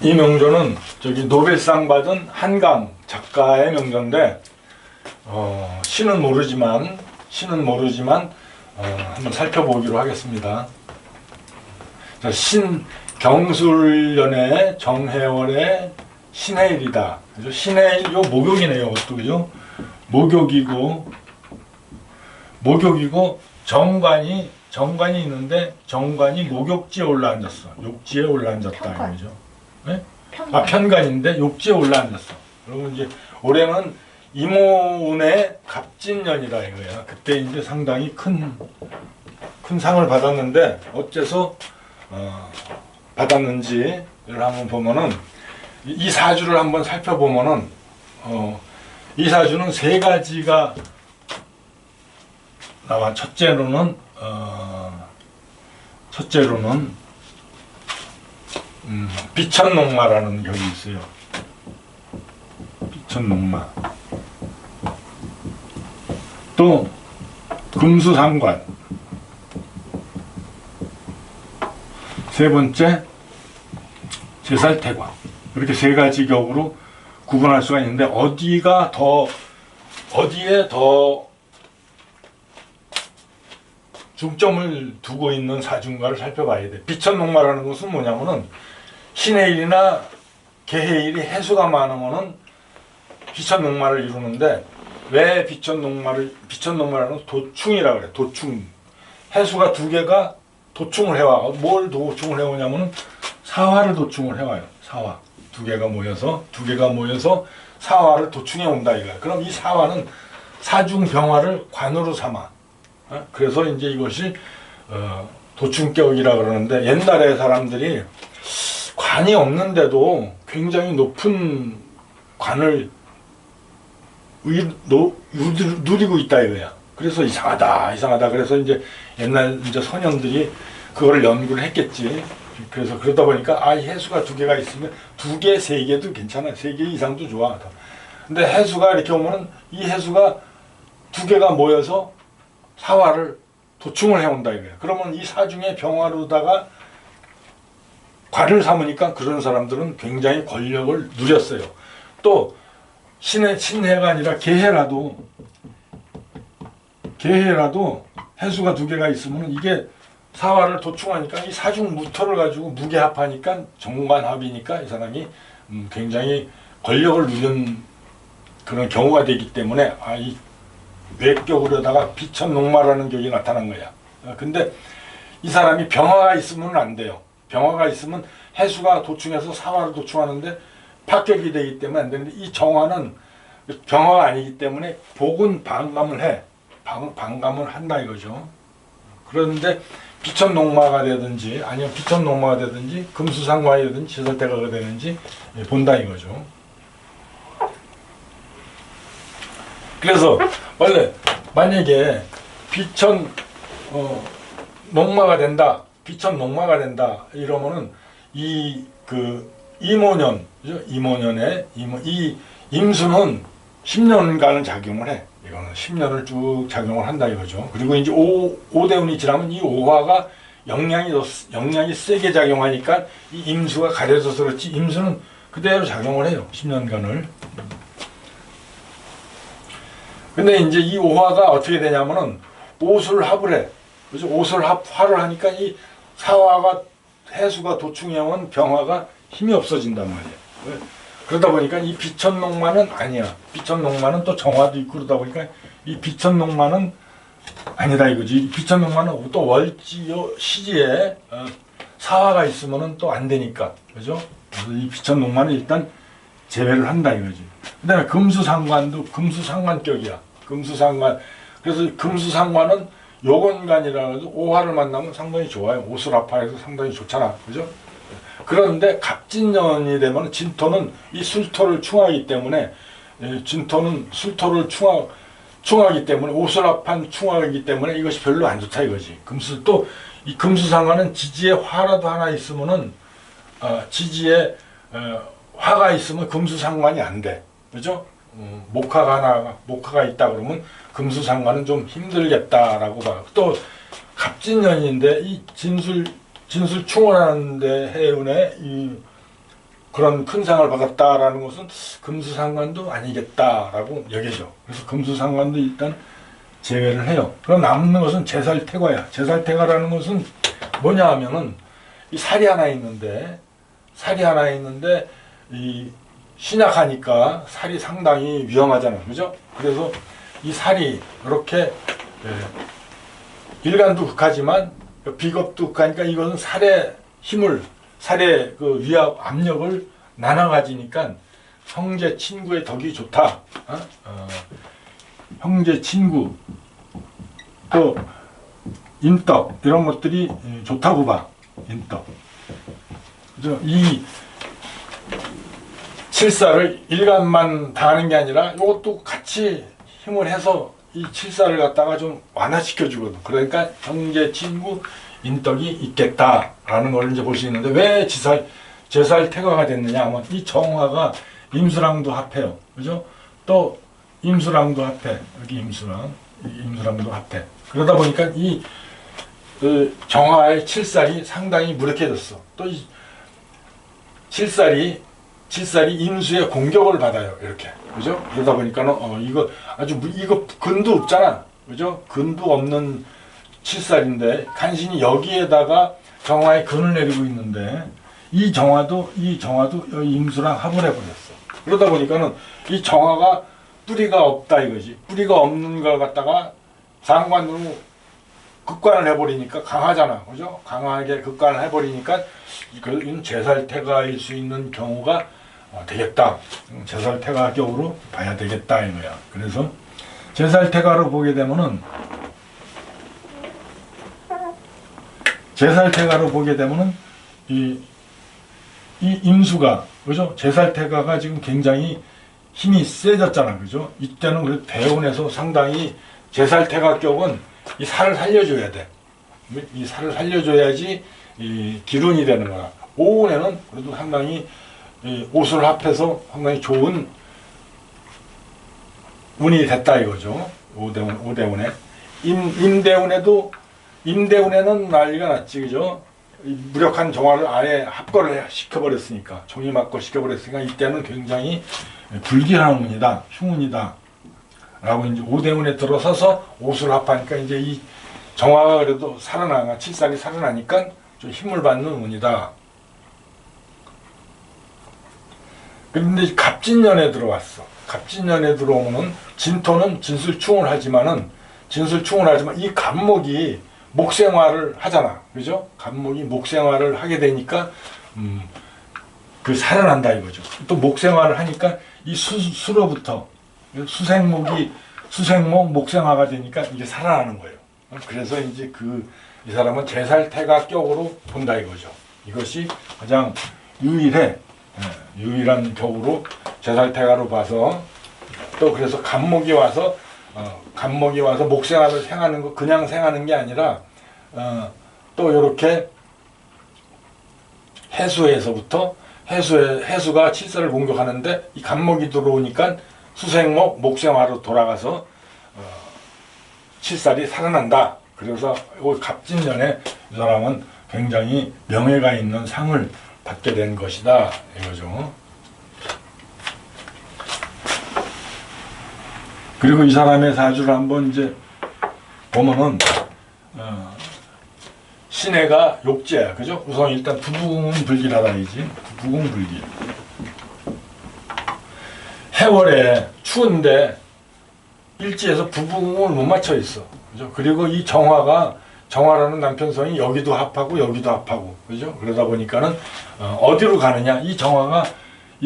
이 명조는 저기 노벨상 받은 한강 작가의 명조인데 시는 모르지만 한번 살펴보기로 하겠습니다. 자, 신경술련의 정혜월의 신해일이다. 그죠? 신해일 요 목욕이네요. 이것도 그죠? 목욕이고 정관이 있는데 정관이 목욕지에 올라앉았어. 욕지에 올라앉았다. 그죠? 네? 편관. 편관인데 욕지에 올라앉았어. 그러면 이제 올해는 이모운의 갑진년이라 이거야. 그때 이제 상당히 큰 상을 받았는데 어째서 받았는지를 한번 보면은 이 사주를 한번 살펴보면은 이 사주는 세 가지가 나와. 첫째로는 비천농마라는 격이 있어요. 비천농마. 또 금수상관. 세 번째 제살태관. 이렇게 세 가지 격으로 구분할 수가 있는데 어디에 더 중점을 두고 있는 사주인가를 살펴봐야 돼. 비천농마라는 것은 뭐냐면은 신해일이나 개해일이 해수가 많으면은 비천농마를 이루는데, 왜 비천농마라는 도충이라 그래. 도충. 해수가 두 개가 도충을 해와. 뭘 도충을 해오냐면은 사화를 도충을 해와요. 사화. 두 개가 모여서 사화를 도충해 온다 이거야. 그럼 이 사화는 사중병화를 관으로 삼아. 그래서 이제 이것이 도충격이라 그러는데, 옛날에 사람들이 관이 없는데도 굉장히 높은 관을 누리고 있다 이거야. 그래서 이상하다. 그래서 이제 옛날 이제 선현들이 그거를 연구를 했겠지. 그래서 그러다 보니까 이 해수가 두 개가 있으면 두 개, 세 개도 괜찮아. 세 개 이상도 좋아. 근데 해수가 이렇게 오면은 이 해수가 두 개가 모여서 사화를 도충을 해온다 이거야. 그러면 이 사중의 병화로다가 관을 삼으니까 그런 사람들은 굉장히 권력을 누렸어요. 또 신해가 아니라 개해라도 해수가 두 개가 있으면 이게 사화를 도충하니까 이 사중 무토를 가지고 무게합하니까 정관합이니까 이 사람이 굉장히 권력을 누린 그런 경우가 되기 때문에 이 외격으로다가 비천농마라는 격이 나타난 거야. 근데 이 사람이 병화가 있으면 안 돼요. 병화가 있으면 해수가 도충해서 사화를 도충하는데 파격이 되기 때문에 안 되는데, 이 정화는 병화가 아니기 때문에 복은 반감을 해. 반감을 한다 이거죠. 그런데 비천농마가 되든지 아니면 비천농마가 되든지 금수상관이 되든지 제살태가가 되든지 본다 이거죠. 그래서 원래 만약에 비천농마가 된다 이러면은 이모년, 이 임수는 10년간은 작용을 해. 이거는 10년을 쭉 작용을 한다 이거죠. 그리고 이제 오대운이 지나면 이 오화가 영향이 세게 작용하니까 이 임수가 가려져서 그렇지, 임수는 그대로 작용을 해요. 10년간을. 근데 이제 이 오화가 어떻게 되냐면은 오술합을 해. 그래서 오술합화를 하니까 이 사화가 해수가 도충해온 병화가 힘이 없어진단 말이에요. 그러다 보니까 이 비천농마는 아니야. 비천농마는 또 정화도 있고 그러다 보니까 이 비천농마는 아니다 이거지. 이 비천농마는 또 월지요 시지에 사화가 있으면은 또 안 되니까, 그죠? 그래서 이 비천농마는 일단 제외를 한다 이거지. 그다음에 금수상관도 금수상관격이야. 금수상관. 그래서 금수상관은 요건간이라 해서 오화를 만나면 상당히 좋아요. 오술합화해서 상당히 좋잖아, 그죠? 그런데 갑진년이 되면 진토는 이 술토를 충하기 때문에, 진토는 술토를 충하기 때문에 오술합한 충하기 때문에 이것이 별로 안 좋다 이거지. 또 이 금수상관은 지지에 화라도 하나 있으면은 지지에 화가 있으면 금수상관이 안 돼, 그죠? 목화가 있다 그러면 금수상관은 좀 힘들겠다라고 봐. 또 갑진년인데 이 진술 충원하는데 해운에 이 그런 큰 상을 받았다라는 것은 금수상관도 아니겠다라고 여겨져. 그래서 금수상관도 일단 제외를 해요. 그럼 남는 것은 제살태과야. 제살태과라는 것은 뭐냐 하면은 이 살이 하나 있는데 이 신약하니까 살이 상당히 위험하잖아요. 그죠? 그래서 이 살이 이렇게 일간도 극하지만 비겁도 극하니까 이것은 살의 힘을, 살의 그 위압, 압력을 나눠 가지니까 형제 친구의 덕이 좋다. 형제 친구 또 인덕 이런 것들이 좋다고 봐. 인덕. 그래서 이 칠사를 일간만 당하는 게 아니라 이것도 같이 힘을 해서 이 칠사를 갖다가 좀 완화시켜 주거든. 그러니까 형제, 친구, 인덕이 있겠다라는 걸 이제 볼 수 있는데 왜 제살태과가 됐느냐 하면 이 정화가 임수랑도 합해요. 그죠? 또 임수랑도 합해. 여기 임수랑도 합해. 그러다 보니까 이 정화의 칠살이 상당히 무력해졌어. 또 이 칠살이 임수의 공격을 받아요. 이렇게. 그죠? 그러다 보니까는 이거 이거 근도 없잖아. 그죠? 근도 없는 칠살인데 간신히 여기에다가 정화의 근을 내리고 있는데 이 정화도 임수랑 합을 해버렸어. 그러다 보니까는 이 정화가 뿌리가 없다 이거지. 뿌리가 없는 걸 갖다가 상관으로 극관을 해버리니까 강하잖아. 그죠? 강하게 극관을 해버리니까 이건 제살태가일 수 있는 경우가 되겠다. 제살태가 격으로 봐야 되겠다 이거야. 그래서 제살태가로 보게 되면은 이 임수가 그죠? 제살태가가 지금 굉장히 힘이 세졌잖아. 그죠? 이때는 그래도 대운에서 상당히 제살태가 격은 이 살을 살려줘야 돼. 이 살을 살려줘야지 이 기운이 되는 거야. 오운에는 그래도 상당히 옷을 합해서 상당히 좋은 운이 됐다 이거죠. 오대운에. 임대운에는 난리가 났지. 그죠? 무력한 정화를 아예 합거를 시켜버렸으니까, 종이 맞고 시켜버렸으니까 이때는 굉장히 불길한 운이다, 흉운이다 라고 이제 오대운에 들어서서 옷을 합하니까 이제 이 정화가 그래도 칠살이 살아나니까 좀 힘을 받는 운이다. 그런데 갑진년에 들어왔어. 갑진년에 들어오면은 진토는 진술충을 하지만 이 갑목이 목생활을 하잖아. 그죠? 갑목이 목생활을 하게 되니까 그 살아난다 이거죠. 또 목생활을 하니까 이 수로부터 수생목 목생화가 되니까 이게 살아나는 거예요. 그래서 이제 이 사람은 제살태가 격으로 본다 이거죠. 이것이 가장 유일한 격으로 제살태가로 봐서 또 그래서 갑목이 와서 목생활을 생하는 거 그냥 생하는 게 아니라 또 이렇게 해수가 칠사를 공격하는데 이 갑목이 들어오니까 수생목 목생화로 돌아가서 칠살이 살아난다. 그래서 갑진년에 이 사람은 굉장히 명예가 있는 상을 받게 된 것이다 이거죠. 그리고 이 사람의 사주를 한번 이제 보면은 신해가 욕제야. 그죠? 우선 일단 부부궁은 불길하다이지. 부부궁 불길. 해월에 추운데 일지에서 부부궁을 못 맞춰 있어. 그죠? 그리고 이 정화라는 남편성이 여기도 합하고 여기도 합하고. 그죠? 그러다 보니까는 어디로 가느냐? 이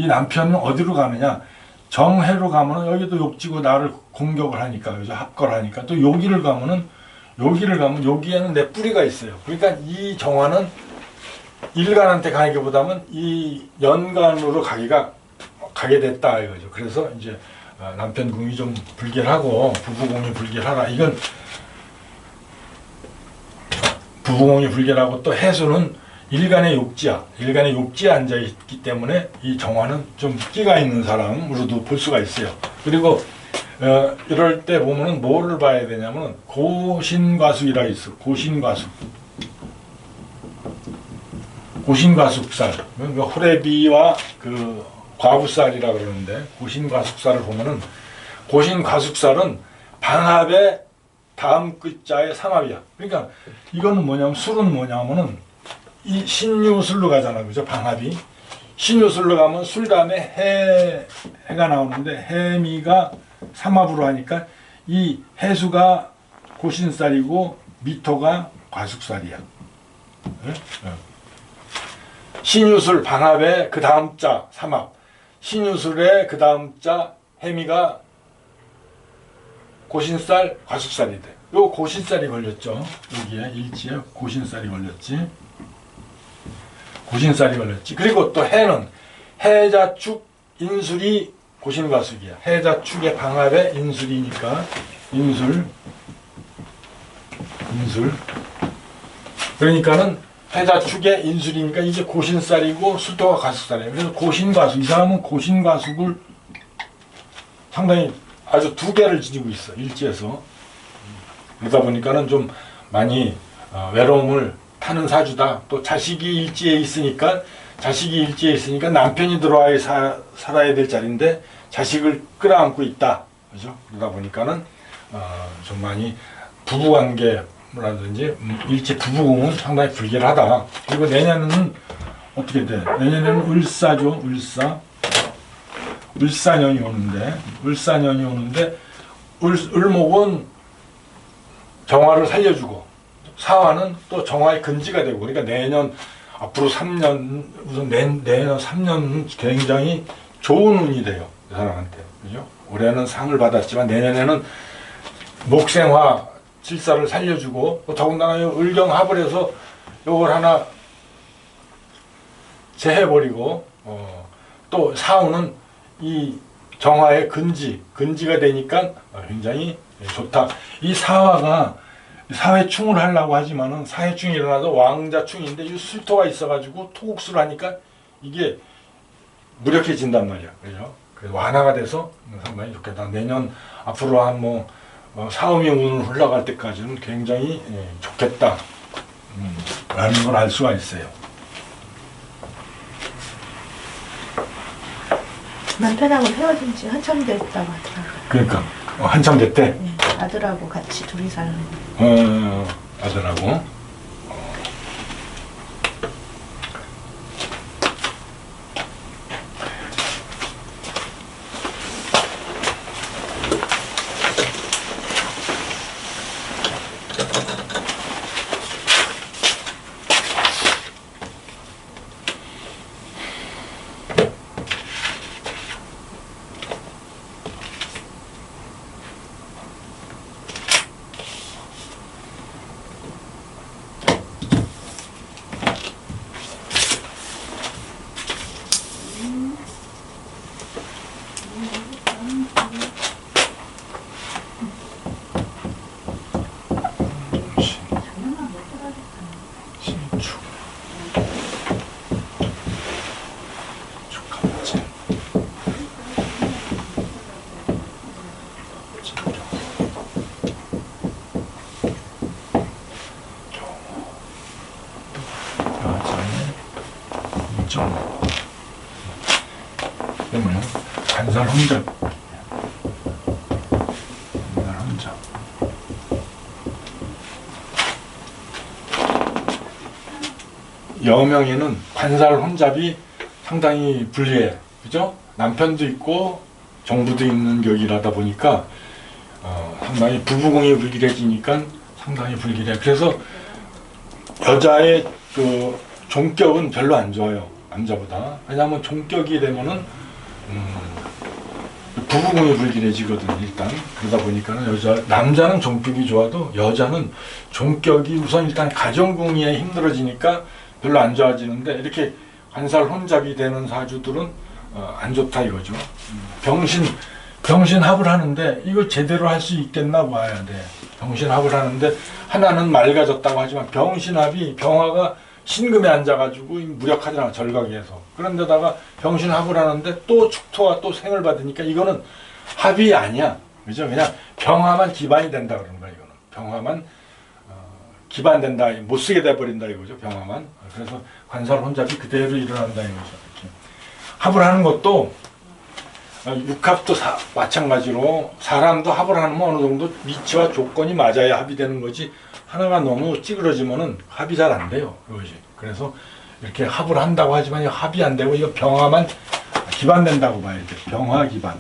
남편은 어디로 가느냐? 정해로 가면은 여기도 욕지고 나를 공격을 하니까, 그죠? 합거를 하니까. 또 여기를 가면 여기에는 내 뿌리가 있어요. 그러니까 이 정화는 일간한테 가기보다는 이 연간으로 가게 됐다 이거죠. 그래서 이제 남편 궁이 좀 불길하고 부부궁이 불길하라. 이건 부부궁이 불길하고 또 해수는 일간의 욕지야. 일간의 욕지에 앉아 있기 때문에 이 정화는 좀 끼가 있는 사람으로도 볼 수가 있어요. 그리고 이럴 때 보면은 뭐를 봐야 되냐면 고신과수이라 있어. 고신과수. 고신과숙살, 그러니까 호래비와 그 과부살이라 그러는데, 고신과숙살을 보면은 고신과숙살은 방합의 다음 글자의 삼합이야. 그러니까 이거는 뭐냐면, 술은 뭐냐면은 이 신유술로 가잖아, 그죠? 방합이 신유술로 가면 술 다음에 해가 나오는데, 해미가 삼합으로 하니까 이 해수가 고신살이고 미토가 과숙살이야. 네? 신유술 방합의 그 다음 자 삼합, 신유술의 그 다음 자 해미가 고신살 과숙살이 돼. 요 고신살이 걸렸죠. 여기에 일지에 고신살이 걸렸지. 고신살이 걸렸지. 그리고 또 해는 해자축 인술이 고신과숙이야. 해자축의 방합의 인술이니까 인술. 그러니까는 해자축의 인술이니까 이제 고신살이고 수토가 과숙살이에요. 그래서 고신과숙, 이 사람은 고신과숙을 상당히 아주 두 개를 지니고 있어, 일지에서. 그러다 보니까는 좀 많이 외로움을 타는 사주다. 또 자식이 일지에 있으니까 남편이 들어와야 살아야 될 자리인데 자식을 끌어안고 있다. 그죠? 그러다 보니까는 좀 많이 부부관계라든지 일지 부부궁은 상당히 불길하다. 그리고 내년에는 어떻게 돼? 내년에는 을사죠. 을사년이 오는데 을목은 정화를 살려주고 사화는 또 정화의 근지가 되고, 그러니까 내년 앞으로 3년, 우선 내년 3년은 굉장히 좋은 운이 돼요, 이 사람한테. 그죠? 올해는 상을 받았지만 내년에는 목생화 질사를 살려주고, 또 더군다나 을경합을 해서 요걸 하나 제해버리고, 또 사후는 이 정화의 근지가 되니까 굉장히 좋다. 이 사화가 사회충을 하려고 하지만은 사회충이 일어나도 왕자충인데 이 술토가 있어가지고 토국수를 하니까 이게 무력해진단 말이야. 그죠? 그래서 완화가 돼서 상당히 좋겠다. 내년 앞으로 한 사음이 운을 흘러갈 때까지는 굉장히 좋겠다. 라는 걸 알 수가 있어요. 남편하고 헤어진 지 한참 됐다고 하더라고요. 그러니까 한참 됐대. 네, 아들하고 같이 둘이 사는 거. 아들하고. 때문에 간살 혼잡. 여명에는 관살 혼잡이 상당히 불리해. 그죠? 남편도 있고 정부도 있는 격이라다 보니까 상당히 부부궁이 불길해지니까 상당히 불길해. 그래서 여자의 그 종격은 별로 안 좋아요, 남자보다. 왜냐하면 종격이 되면은 부부궁이 불길해지거든, 일단. 그러다 보니까는 남자는 종격이 좋아도 여자는 종격이 우선 일단 가정궁리에 힘들어지니까 별로 안 좋아지는데, 이렇게 관살 혼잡이 되는 사주들은 안 좋다 이거죠. 병신합을 하는데 이거 제대로 할 수 있겠나 봐야 돼. 병신합을 하는데 하나는 맑아졌다고 하지만 병화가 신금에 앉아가지고 무력하잖아, 절각에서. 그런데다가 병신합을 하는데 또 축토와 또 생을 받으니까 이거는 합이 아니야. 그죠? 그냥 병화만 기반이 된다 그러는 거야, 이거는. 병화만 기반된다, 못 쓰게 돼버린다 이거죠. 병화만. 그래서 관살 혼잡이 그대로 일어난다 이거죠. 이렇게. 합을 하는 것도 육합도 마찬가지로 사람도 합을 하면 어느 정도 위치와 조건이 맞아야 합이 되는 거지, 하나가 너무 찌그러지면은 합이 잘 안 돼요. 그것이. 그래서 이렇게 합을 한다고 하지만 합이 안 되고 이거 병화만 기반된다고 봐야 돼. 병화 기반.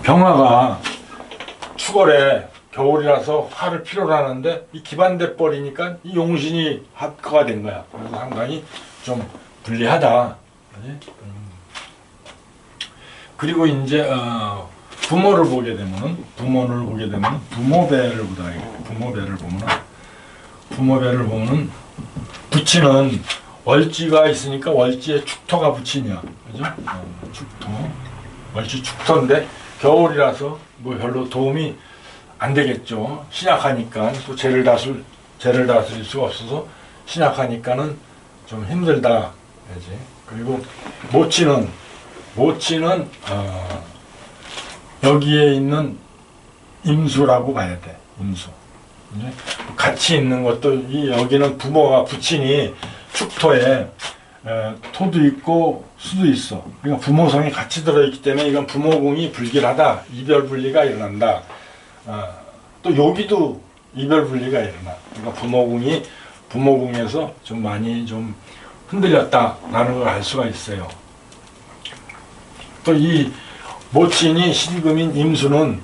병화가 추월에 겨울이라서 화를 필요로 하는데 이 기반돼 버리니까 이 용신이 합화가 된 거야. 그래서 상당히 좀 불리하다. 그리고 이제 부모를 보게 되면은 부모배를 보다. 부모배를 보면은 부치는 월지가 있으니까 월지에 축토가 부치냐, 그죠? 축토, 월지 축토인데 겨울이라서 뭐 별로 도움이 안 되겠죠. 신약하니까 또 재를 다스릴 수가 없어서 신약하니까는 좀 힘들다. 그지? 그리고 모치는 여기에 있는 임수라고 봐야 돼. 임수. 같이 있는 것도 여기는 부모가 부친이 축토에 토도 있고 수도 있어. 그러니까 부모성이 같이 들어있기 때문에 이건 부모궁이 불길하다. 이별 분리가 일어난다. 또 여기도 이별 분리가 일어나. 그러니까 부모궁에서 좀 많이 좀 흔들렸다라는 걸 알 수가 있어요. 또 이 모친이 신금인 임수는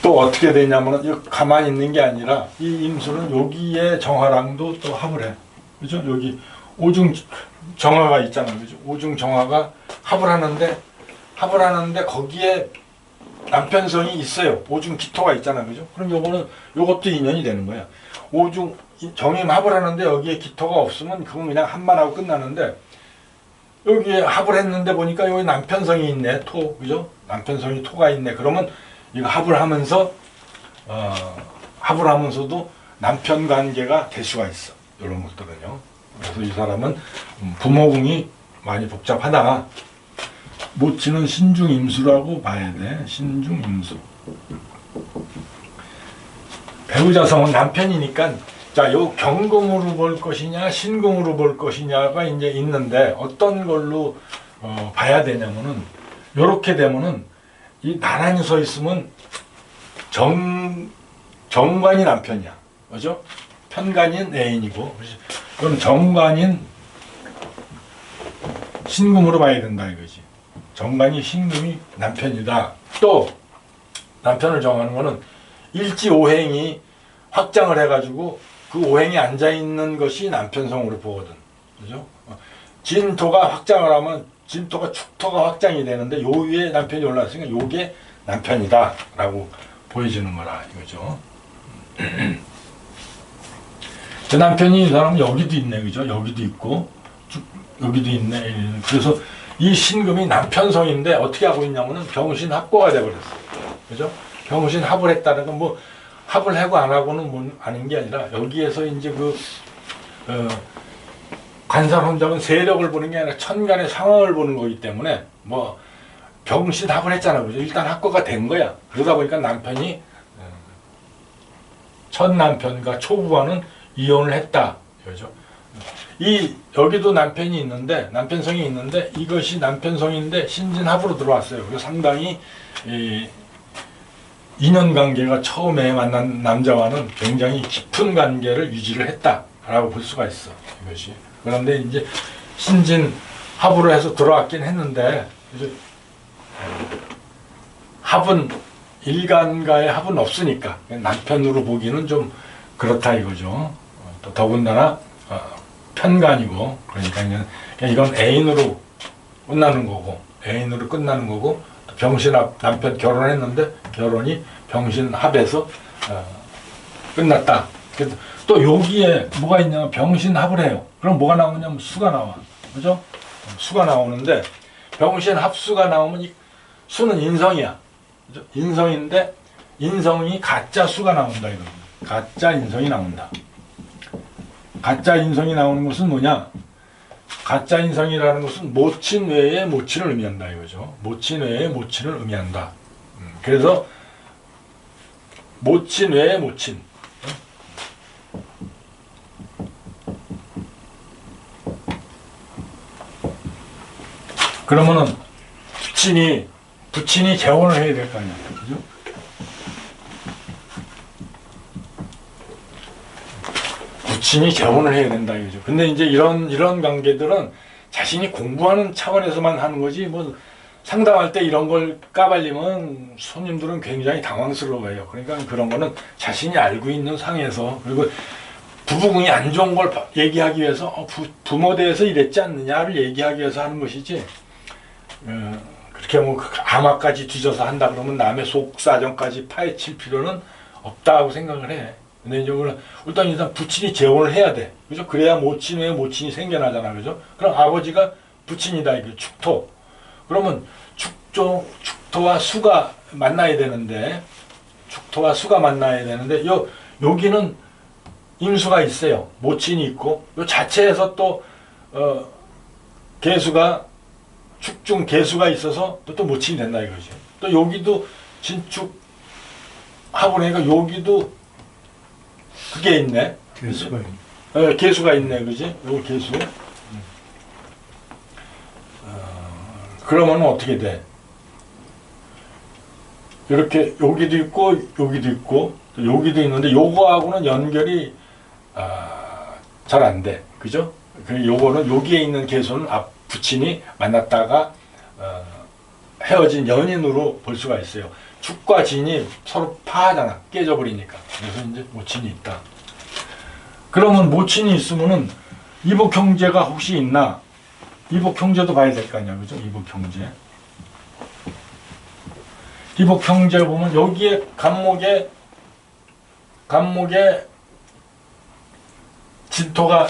또 어떻게 되냐면은 가만히 있는 게 아니라 이 임수는 여기에 정화랑도 또 합을 해. 그죠? 여기 오중 정화가 있잖아요. 그죠? 오중 정화가 합을 하는데 거기에 남편성이 있어요. 오중 기토가 있잖아요. 그죠? 그럼 요것도 인연이 되는 거야. 오중 정임 합을 하는데 여기에 기토가 없으면 그건 그냥 합만 하고 끝나는데, 여기에 합을 했는데 보니까 여기 남편성이 있네. 토. 그죠? 남편성이 토가 있네. 그러면 이거 합을 하면서도 남편 관계가 될 수가 있어. 이런 것들은요. 그래서 이 사람은 부모궁이 많이 복잡하다. 모치는 신중임수라고 봐야 돼. 신중임수. 배우자성은 남편이니까, 자, 요 경금으로 볼 것이냐, 신금으로 볼 것이냐가 이제 있는데, 어떤 걸로 봐야 되냐면은, 요렇게 되면은, 이 나란히 서 있으면 정관이 남편이야. 그죠? 편관인 애인이고, 이건 정관인 신금으로 봐야 된다 이거지. 정관이 신금이 남편이다. 또 남편을 정하는 거는 일지오행이 확장을 해가지고 그 오행에 앉아 있는 것이 남편성으로 보거든. 그죠? 진토가 확장을 하면 진토가 축토가 확장이 되는데 요 위에 남편이 올라왔으니까 요게 남편이다라고 보여지는 거라 이거죠. 제 남편이 이 사람은 여기도 있네, 그죠? 여기도 있고 여기도 있네. 그래서 이 신금이 남편성인데 어떻게 하고 있냐면은 병신 합고가 돼버렸어. 그죠? 병신 합을 했다는 건 뭐 합을 하고 안 하고는 뭐 아닌 게 아니라 여기에서 이제 관살 혼잡은 세력을 보는 게 아니라 천간의 상황을 보는 거기 때문에 뭐 병신 합을 했잖아. 그죠? 일단 합고가 된 거야. 그러다 보니까 남편이 첫 남편과 초부와는 이혼을 했다. 그죠? 여기도 남편이 있는데, 남편성이 있는데, 이것이 남편성인데, 신진합으로 들어왔어요. 그래서 상당히, 인연관계가 처음에 만난 남자와는 굉장히 깊은 관계를 유지를 했다라고 볼 수가 있어. 이것이. 그런데 이제, 신진합으로 해서 들어왔긴 했는데, 이제 합은, 일간과의 합은 없으니까, 남편으로 보기는 좀 그렇다 이거죠. 또 더군다나, 편간이고, 그러니까 이건 애인으로 끝나는 거고, 병신합, 남편 결혼했는데 결혼이 병신합에서 끝났다. 또 여기에 뭐가 있냐면 병신합을 해요. 그럼 뭐가 나오냐면 수가 나와. 그죠? 수가 나오는데 병신합수가 나오면 이 수는 인성이야. 그죠? 인성인데 인성이 가짜 수가 나온다. 이거. 가짜 인성이 나온다. 가짜 인성이 나오는 것은 뭐냐? 가짜 인성이라는 것은 모친 외에 모친을 의미한다 이거죠. 모친 외에 모친을 의미한다. 그래서 모친 외에 모친. 그러면은 부친이 재혼을 해야 될 거 아니야. 그죠? 부친이 재혼을 해야 된다 이거죠. 근데 이제 이런 관계들은 자신이 공부하는 차원에서만 하는 거지, 뭐 상담할 때 이런 걸 까발리면 손님들은 굉장히 당황스러워해요. 그러니까 그런 거는 자신이 알고 있는 상에서, 그리고 부부궁이 안 좋은 걸 얘기하기 위해서 부모 대해서 이랬지 않느냐를 얘기하기 위해서 하는 것이지, 그렇게 뭐 암화까지 뒤져서 한다 그러면 남의 속사정까지 파헤칠 필요는 없다고 생각을 해. 근데 이제 일단 부친이 재혼을 해야 돼. 그죠? 그래야 모친 외에 모친이 생겨나잖아. 그죠? 그럼 아버지가 부친이다. 이거 축토. 그러면 축토와 수가 만나야 되는데, 여기는 임수가 있어요. 모친이 있고, 요 자체에서 또, 개수가, 축중 개수가 있어서 또 모친이 된다 이거지. 또 여기도 진축 하고 그러니까 여기도 그게 있네. 개수가 있네. 네, 개수가 있네, 그지? 여기 개수. 그러면 어떻게 돼? 이렇게 여기도 있고 여기도 있고 여기도 있는데 요거하고는 연결이 잘 안 돼, 그죠? 요거는 여기에 있는 개수는 부친이 만났다가 헤어진 연인으로 볼 수가 있어요. 축과 진이 서로 파하잖아. 깨져버리니까. 그래서 이제 모친이 있다. 그러면 모친이 있으면은 이복 형제가 혹시 있나? 이복 형제도 봐야 될 거 아니야, 그죠? 이복 형제. 이복 형제 보면 여기에 간목에 진토가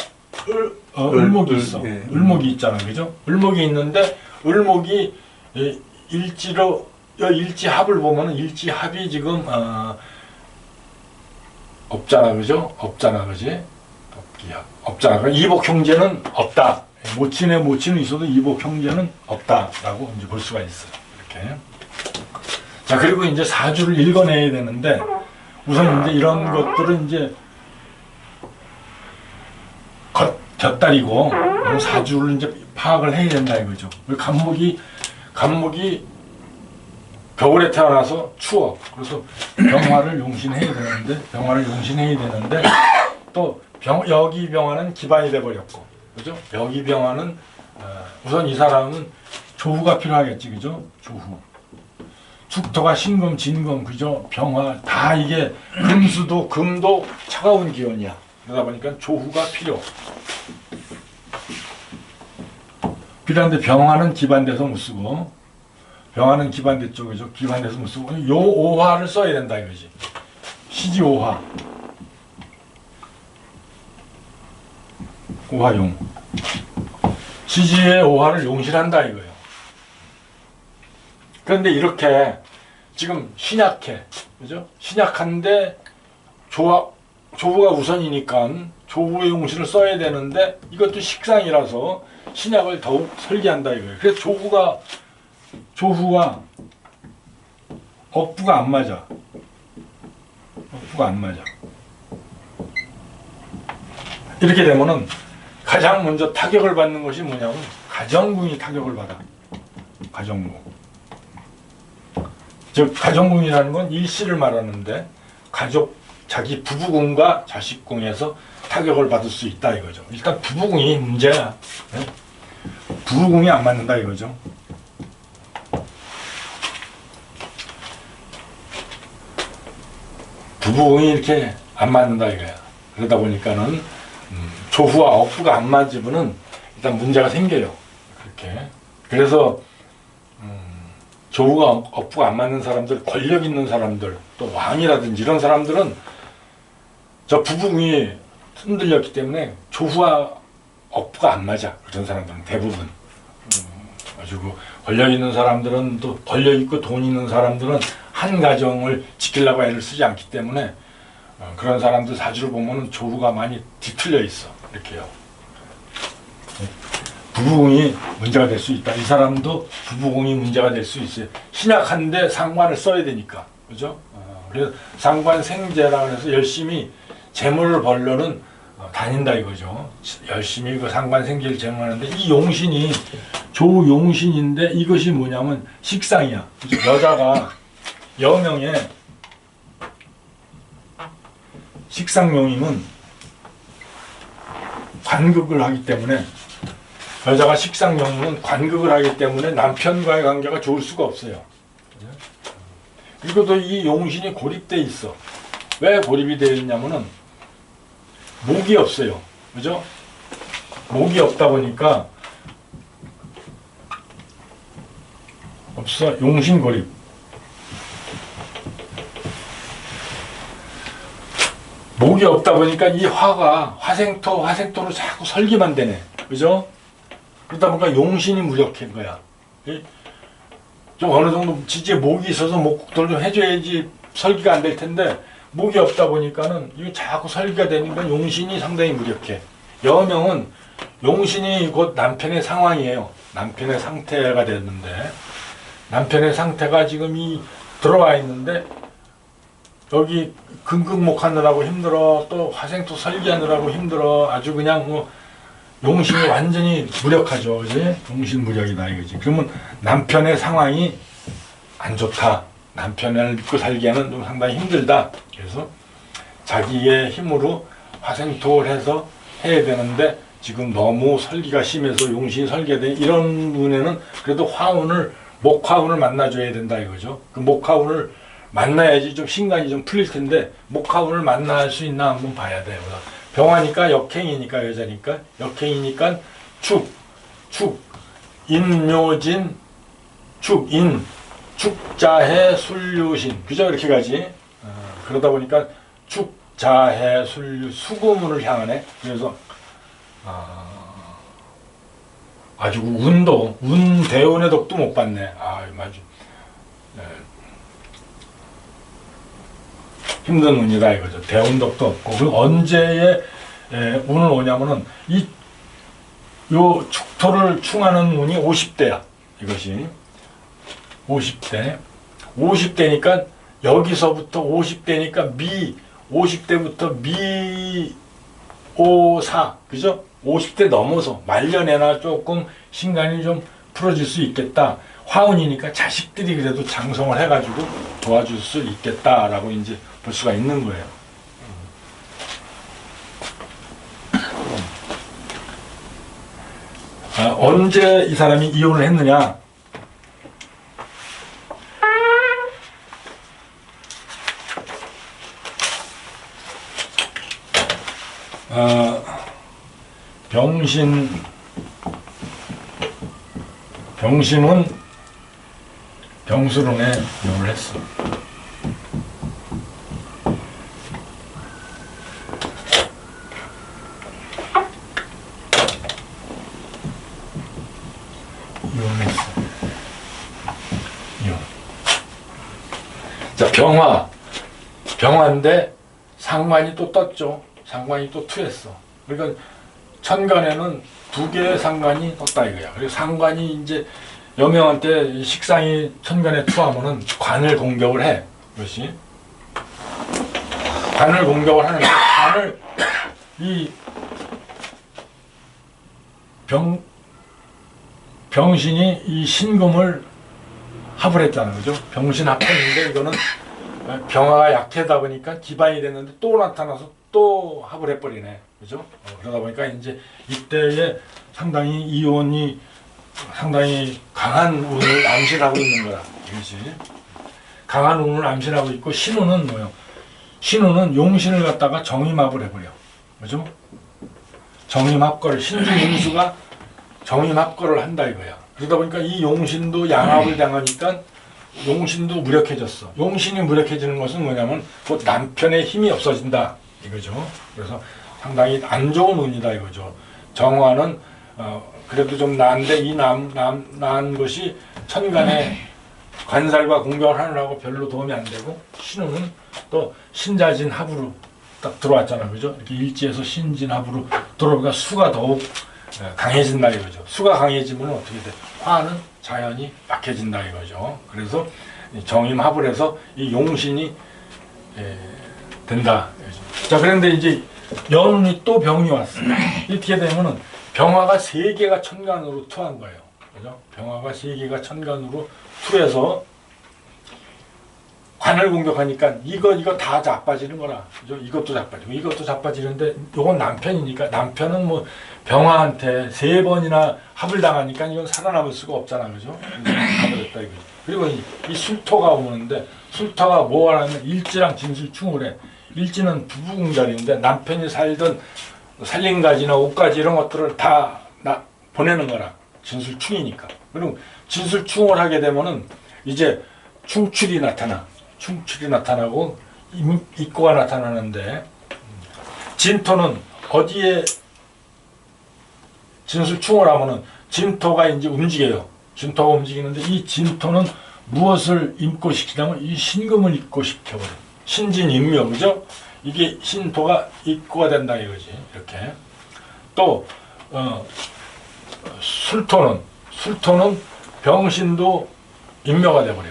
을목이 있어. 예. 을목이 있잖아, 그죠? 을목이 있는데 을목이 일지합을 보면은 일지합이 지금 없잖아, 그죠? 없잖아, 그지? 없잖아. 그러니까 이복 형제는 없다. 모친은 있어도 이복 형제는 없다라고 이제 볼 수가 있어요. 이렇게. 자, 그리고 이제 사주를 읽어내야 되는데, 우선 이제 이런 것들은 이제 곁다리고 사주를 이제 파악을 해야 된다 이거죠. 간목이 겨울에 태어나서 추워. 그래서 병화를 용신해야 되는데 또 여기 병화는 기반이 돼 버렸고, 그죠? 여기 병화는 우선 이 사람은 조후가 필요하겠지, 그죠? 조후. 축토가 신금, 진금, 그죠? 병화 다 이게 금도 차가운 기운이야. 그러다 보니까 조후가 필요한데 병화는 기반돼서 못 쓰고, 병화는 기반대 쪽이죠. 기반돼서 못 쓰고, 요 오화를 써야 된다 이거지. 시지 오화. 오화용. 시지의 오화를 용실한다 이거예요. 그런데 이렇게 지금 신약해. 그죠? 신약한데 조후가 우선이니까 조후의 용신을 써야 되는데 이것도 식상이라서 신약을 더욱 설계한다 이거예요. 그래서 조후와 억부가 안 맞아. 이렇게 되면은 가장 먼저 타격을 받는 것이 뭐냐면 가정궁이 타격을 받아. 가정궁. 즉 가정궁이라는 건 일시를 말하는데 자기 부부궁과 자식궁에서 타격을 받을 수 있다 이거죠. 일단 부부궁이 문제야. 네? 부부궁이 안 맞는다 이거죠. 부부궁이 이렇게 안 맞는다 이거야. 그러다 보니까는 조후와 억부가 안 맞으면은 일단 문제가 생겨요. 그렇게. 그래서 조후가 억부가 안 맞는 사람들, 권력 있는 사람들, 또 왕이라든지 이런 사람들은 저 부부궁이 흔들렸기 때문에 조후와 억부가 안 맞아. 그런 사람들은 대부분. 가지고 권력 있는 사람들은, 또 권력 있고 돈 있는 사람들은 한 가정을 지키려고 애를 쓰지 않기 때문에 그런 사람들 사주를 보면은 조후가 많이 뒤틀려 있어. 이렇게요. 부부궁이 문제가 될 수 있다. 이 사람도 부부궁이 문제가 될 수 있어요. 신약한데 상관을 써야 되니까. 그죠? 그래서 상관생재라 그래서 열심히 재물을 벌려는 다닌다 이거죠. 열심히 그 상관생재를 재물하는데 이 용신이 조용신인데 이것이 뭐냐면 식상이야. 그죠? 여자가 여명에 식상용임은 관극을 하기 때문에 여자가 식상용임은 관극을 하기 때문에 남편과의 관계가 좋을 수가 없어요. 그리고 또 이 용신이 고립돼 있어. 왜 고립이 되어 있냐면은 목이 없어요. 그죠? 목이 없다 보니까 없어. 용신 고립. 목이 없다 보니까 이 화가 화생토로 자꾸 설기만 되네. 그죠? 그러다 보니까 용신이 무력한 거야. 좀 어느 정도 지지에 목이 있어서 목국토를 좀 해줘야지 설기가 안 될 텐데 목이 없다 보니까는 이게 자꾸 설기가 되니까 용신이 상당히 무력해. 여명은 용신이 곧 남편의 상황이에요. 남편의 상태가 됐는데 남편의 상태가 지금 이 들어와 있는데 여기 금극목 하느라고 힘들어. 또 화생토 설기하느라고 힘들어. 아주 그냥 뭐 용신이 완전히 무력하죠. 그지? 용신 무력이다 이거지. 그러면 남편의 상황이 안 좋다. 남편을 믿고 살기에는 좀 상당히 힘들다. 그래서 자기의 힘으로 화생토를 해서 해야 되는데 지금 너무 설기가 심해서 용신이 설기가 돼. 이런 분에는 그래도 화운을 목화운을 만나줘야 된다 이거죠. 그 목화운을 만나야지 좀 신간이 좀 풀릴 텐데 목화운을 만날 수 있나 한번 봐야 돼요. 병화니까 역행이니까 여자니까 역행이니까 축, 인묘진, 축인, 축자해, 술류신. 그죠? 이렇게 가지. 그러다 보니까 축자해, 술류, 수고문을 향하네. 그래서 아주 운 대운의 덕도 못 받네. 아주 힘든 운이다 이거죠. 대운덕도 없고. 그리고 언제에 운을 오냐면은 요 축토를 충하는 운이 50대야. 이것이 50대니까 여기서부터 50대니까 50대부터 미오사. 그죠? 50대 넘어서 말년에나 조금 신간이 좀 풀어질 수 있겠다. 화운이니까 자식들이 그래도 장성을 해가지고 도와줄 수 있겠다라고 이제 볼 수가 있는 거예요. 언제 이 사람이 이혼을 했느냐? 병심은 병수run에 이혼을 했어. 이혼했어. 이혼. 자, 병화인데 상관이 또 떴죠. 상관이 또 투했어. 그러니까 천간에는 두 개의 상관이 떴다 이거야. 그리고 상관이 이제 여명한테 식상이 천간에 투하면은 관을 공격을 해. 그것이 관을 공격을 하는데 관을 이 병신이 이 신금을 합을 했다는 거죠. 병신 합했는데 이거는 병화가 약하다 보니까 기반이 됐는데 또 나타나서 또 합을 해버리네. 그죠? 그러다 보니까 이제 이때에 상당히 이혼이 상당히 강한 운을 암시하고 있는 거야. 이것이 강한 운을 암시하고 있고 신운은 뭐요? 신운은 용신을 갖다가 정임합을 해버려. 그죠? 정임합거를 신주임수가 정임합거를 한다 이거야. 그러다 보니까 이 용신도 양합을 당하니까 용신도 무력해졌어. 용신이 무력해지는 것은 뭐냐면 곧 남편의 힘이 없어진다 이거죠. 그래서 상당히 안 좋은 운이다 이거죠. 정화는 그래도 좀 나은데 이 나은 것이 천간에 관살과 공격을 하느라고 별로 도움이 안 되고 신운은 또 신자진 합으로 딱 들어왔잖아. 그죠? 이렇게 일지에서 신진 합으로 들어오니까 수가 더욱 강해진다 이거죠. 수가 강해지면 어떻게 돼? 화는 자연히 약해진다 이거죠. 그래서 정임합을 해서 이 용신이 된다. 자, 그런데 이제 연운이 또 병이 왔어요. 이렇게 되면은 병화가 3개가 천간으로 투한 거예요. 그죠? 병화가 3개가 천간으로 투해서 관을 공격하니까 이거 다 자빠지는 거라. 그죠? 이것도 자빠지고 이것도 자빠지는데 요건 남편이니까 남편은 뭐 병화한테 3번이나 합을 당하니까 이건 살아남을 수가 없잖아. 그죠? 가버렸다 이거죠. 그리고 이 술토가 오는데 술토가 뭐 하냐면 일지랑 진술충을 해. 일지는 부부궁자리인데 남편이 살던 살림가지나 옷가지 이런 것들을 다 보내는 거라. 진술충이니까. 그리고 진술충을 하게 되면은 이제 충출이 나타나고 입고가 나타나는데 진토는 어디에 진술충을 하면은 진토가 이제 움직여요. 진토가 움직이는데 이 진토는 무엇을 입고시키냐면 이 신금을 입고시켜버려요. 신진인묘, 그죠? 이게 신토가 입고가 된다 이거지. 이렇게. 또 술토는 병신도 인묘가 돼버려.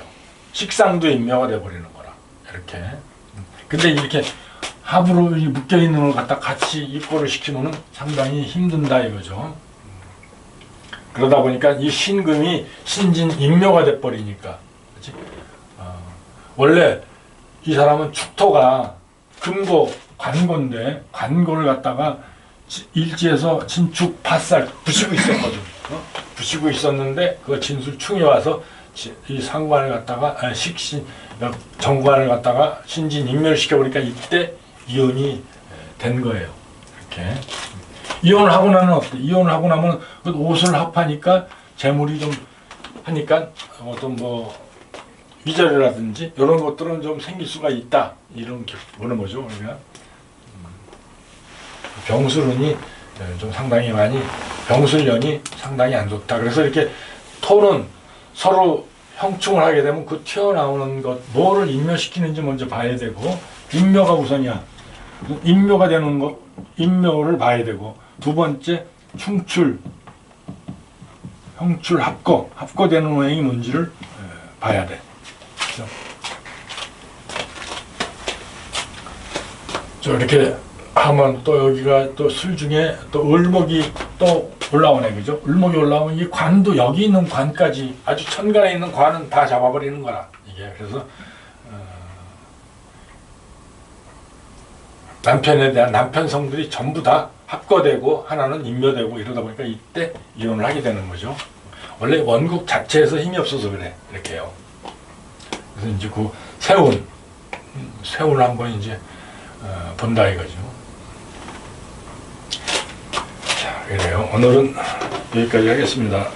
식상도 인묘가 돼버리는 거라. 이렇게. 근데 이렇게 합으로 묶여 있는 걸 갖다 같이 입고를 시키면은 상당히 힘든다 이거죠. 그러다 보니까 이 신금이 신진 인묘가 돼버리니까. 그치? 원래 이 사람은 축토가 금고, 관고인데 관고를 갖다가 일지에서 진축, 팥살 부시고 있었거든. 부시고 있었는데 그 진술충이 와서 이 상관을 갖다가 정관을 갖다가 신진 인멸 시켜버리니까 이때 이혼이 된 거예요. 이렇게 이혼을 하고 나면 어때? 이혼을 하고 나면 그 옷을 합하니까 재물이 좀 하니까 어떤 뭐 위자료라든지 이런 것들은 좀 생길 수가 있다. 이런 보는 거죠. 그러니까 병술운이 좀 상당히 많이 병술년이 상당히 안 좋다. 그래서 이렇게 토는 서로 형충을 하게 되면 그 튀어나오는 것 뭐를 인묘시키는지 먼저 봐야 되고 인묘가 우선이야. 인묘가 되는 거 인묘를 봐야 되고 두 번째 충출 형출 합거되는 모양이 뭔지를 봐야 돼. 그렇죠? 저 이렇게 하면 또 여기가 또 술 중에 또 을목이 또 올라오네, 그죠? 을목이 올라오면 이 관도 여기 있는 관까지 아주 천간에 있는 관은 다 잡아버리는 거라 이게. 그래서 남편에 대한 남편성들이 전부 다 합거되고 하나는 인묘되고 이러다 보니까 이때 이혼을 하게 되는 거죠. 원래 원국 자체에서 힘이 없어서 그래. 이렇게요. 그래서 이제 그 세운을 한번 이제 본다 이거죠. 자, 그래요. 오늘은 여기까지 하겠습니다.